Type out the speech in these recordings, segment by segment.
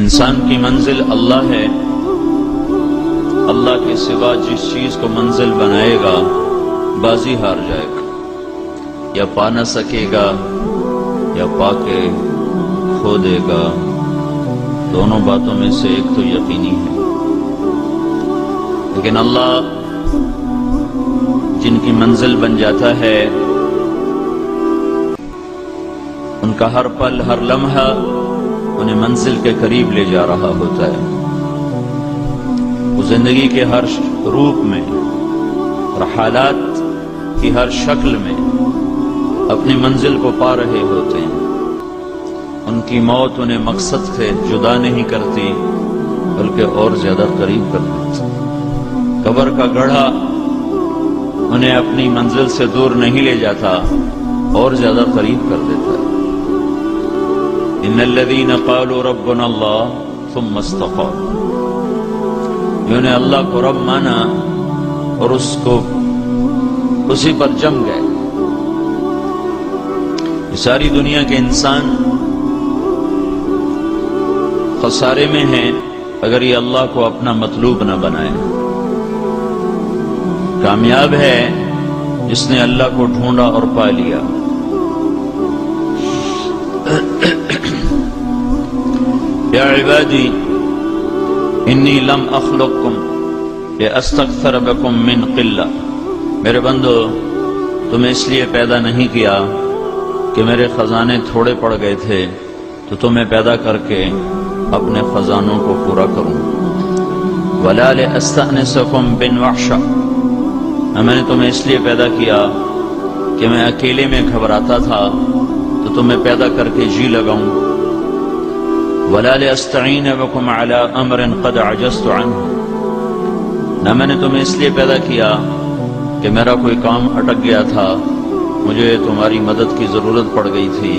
انسان کی منزل اللہ ہے. اللہ کے سوا جس چیز کو منزل بنائے گا بازی ہار جائے گا، یا پا نہ سکے گا یا پا کے کھو دے گا. دونوں باتوں میں سے ایک تو یقینی ہے. لیکن اللہ جن کی منزل بن جاتا ہے ان کا ہر پل ہر لمحہ انہیں منزل کے قریب لے جا رہا ہوتا ہے. وہ زندگی کے ہر روپ میں اور حالات کی ہر شکل میں اپنی منزل کو پا رہے ہوتے ہیں. ان کی موت انہیں مقصد سے جدا نہیں کرتی بلکہ اور زیادہ قریب کر دیتی. قبر کا گڑھا انہیں اپنی منزل سے دور نہیں لے جاتا اور زیادہ قریب کر دیتا ہے. ان الذين قالوا ربنا الله ثم استقاموا، جنہوں نے اللہ کو رب مانا اور اس کو اسی پر جم گئے. ساری دنیا کے انسان خسارے میں ہیں اگر یہ اللہ کو اپنا مطلوب نہ بنائے. کامیاب ہے جس نے اللہ کو ڈھونڈا اور پا لیا. یا عبادی انی لم اخلقکم لاستکثر بکم من قلہ، میرے بندو تمہیں اس لیے پیدا نہیں کیا کہ میرے خزانے تھوڑے پڑ گئے تھے تو تمہیں پیدا کر کے اپنے خزانوں کو پورا کروں. ولا لاستأنسکم بالوحشہ، میں نے تمہیں اس لیے پیدا کیا کہ میں اکیلے میں گھبراتا تھا تو تمہیں پیدا کر کے جی لگاؤں. ولا لاستعین بکم علی امر قد عجزت عنہ، نہ میں نے تمہیں اس لیے پیدا کیا کہ میرا کوئی کام اٹک گیا تھا، مجھے تمہاری مدد کی ضرورت پڑ گئی تھی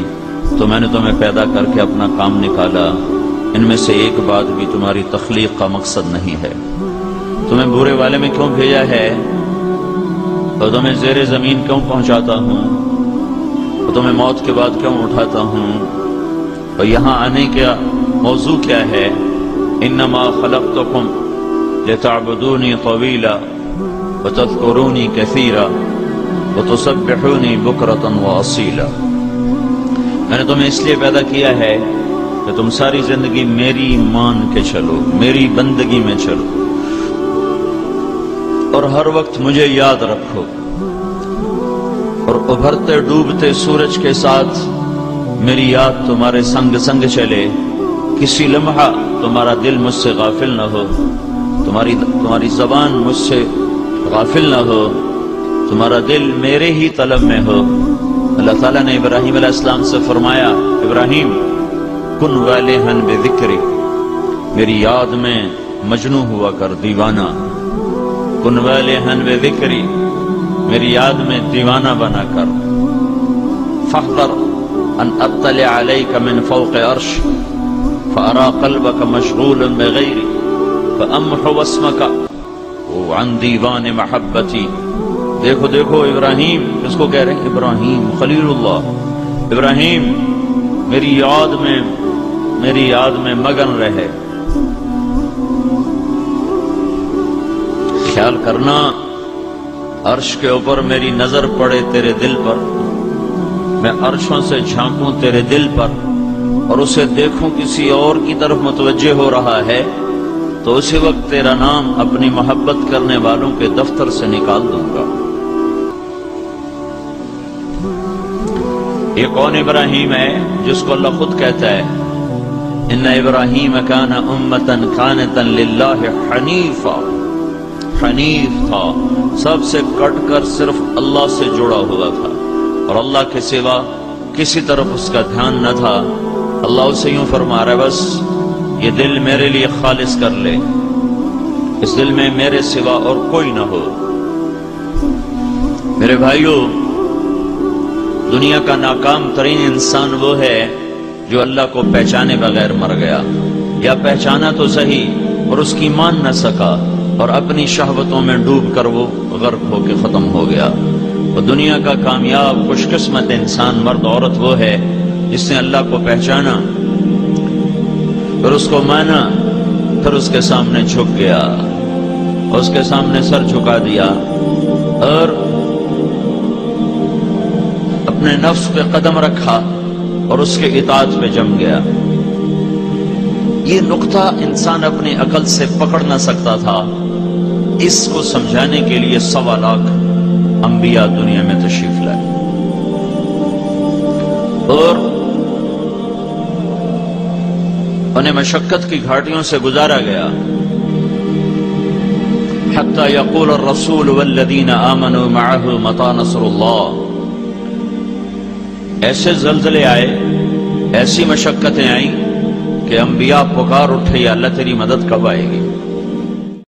تو میں نے تمہیں پیدا کر کے اپنا کام نکالا. ان میں سے ایک بات بھی تمہاری تخلیق کا مقصد نہیں ہے. تمہیں بورے والے میں کیوں بھیجا ہے اور تمہیں زیر زمین کیوں پہنچاتا ہوں اور تمہیں موت کے بعد کیوں اٹھاتا ہوں. اور یہاں آنے کا موضوع کیا ہے؟ انما خلقتکم لتعبدونی طویلا وتذکرونی کثیرا وتسبحونی بکرتا واصیلا. میں نے تمہیں اس لیے پیدا کیا ہے کہ تم ساری زندگی میری مان کے چلو، میری بندگی میں چلو اور ہر وقت مجھے یاد رکھو. اور ابھرتے ڈوبتے سورج کے ساتھ میری یاد تمہارے سنگ سنگ چلے. کسی لمحہ تمہارا دل مجھ سے غافل نہ ہو، تمہاری زبان مجھ سے غافل نہ ہو، تمہارا دل میرے ہی طلب میں ہو. اللہ تعالیٰ نے ابراہیم علیہ السلام سے فرمایا، ابراہیم کن والہن بذکری، میری یاد میں مجنون ہوا کر، دیوانہ. کن والہن بذکری، میری یاد میں دیوانہ بنا کر. فاحذر ان اطلع علیک من فوق عرش فارا قلبک مشغول بغیری فامحو اسمک عن دیوان محبتی. دیکھو دیکھو ابراہیم، کس کو کہہ رہے ہیں؟ ابراہیم خلیل اللہ. ابراہیم میری یاد میں مگن رہے. خیال کرنا عرش کے اوپر میری نظر پڑے تیرے دل پر، میں عرشوں سے جھانکوں تیرے دل پر اور اسے دیکھوں کسی اور کی طرف متوجہ ہو رہا ہے تو اسی وقت تیرا نام اپنی محبت کرنے والوں کے دفتر سے نکال دوں گا. یہ کون ابراہیم ہے جس کو اللہ خود کہتا ہے ان ابراہیم کان امتا قانتا للہ حنیفا. حنیف تھا، سب سے کٹ کر صرف اللہ سے جڑا ہوا تھا اور اللہ کے سوا کسی طرف اس کا دھیان نہ تھا. اللہ اسے یوں فرما رہا ہے، بس یہ دل میرے لیے خالص کر لے، اس دل میں میرے سوا اور کوئی نہ ہو. میرے بھائیو، دنیا کا ناکام ترین انسان وہ ہے جو اللہ کو پہچانے بغیر مر گیا، یا پہچانا تو صحیح اور اس کی مان نہ سکا اور اپنی شہوتوں میں ڈوب کر وہ غرق ہو کے ختم ہو گیا. اور دنیا کا کامیاب خوش قسمت انسان مرد عورت وہ ہے جس نے اللہ کو پہچانا پھر اس کو مانا، پھر اس کے سامنے جھک گیا، اس کے سامنے سر جھکا دیا اور اپنے نفس پہ قدم رکھا اور اس کے اطاعت پہ جم گیا۔ یہ نقطہ انسان اپنی عقل سے پکڑ نہ سکتا تھا، اس کو سمجھانے کے لیے 1.25 لاکھ انبیاء دنیا میں تشریف لائے، اور انہیں مشقت کی گھاٹیوں سے گزارا گیا، حتی یقول الرسول والذین آمنوا معه متی نصر اللہ۔ ایسے زلزلے آئے، ایسی مشقتیں آئیں کہ انبیاء پکار اٹھے، یا اللہ تیری مدد کب آئے گی؟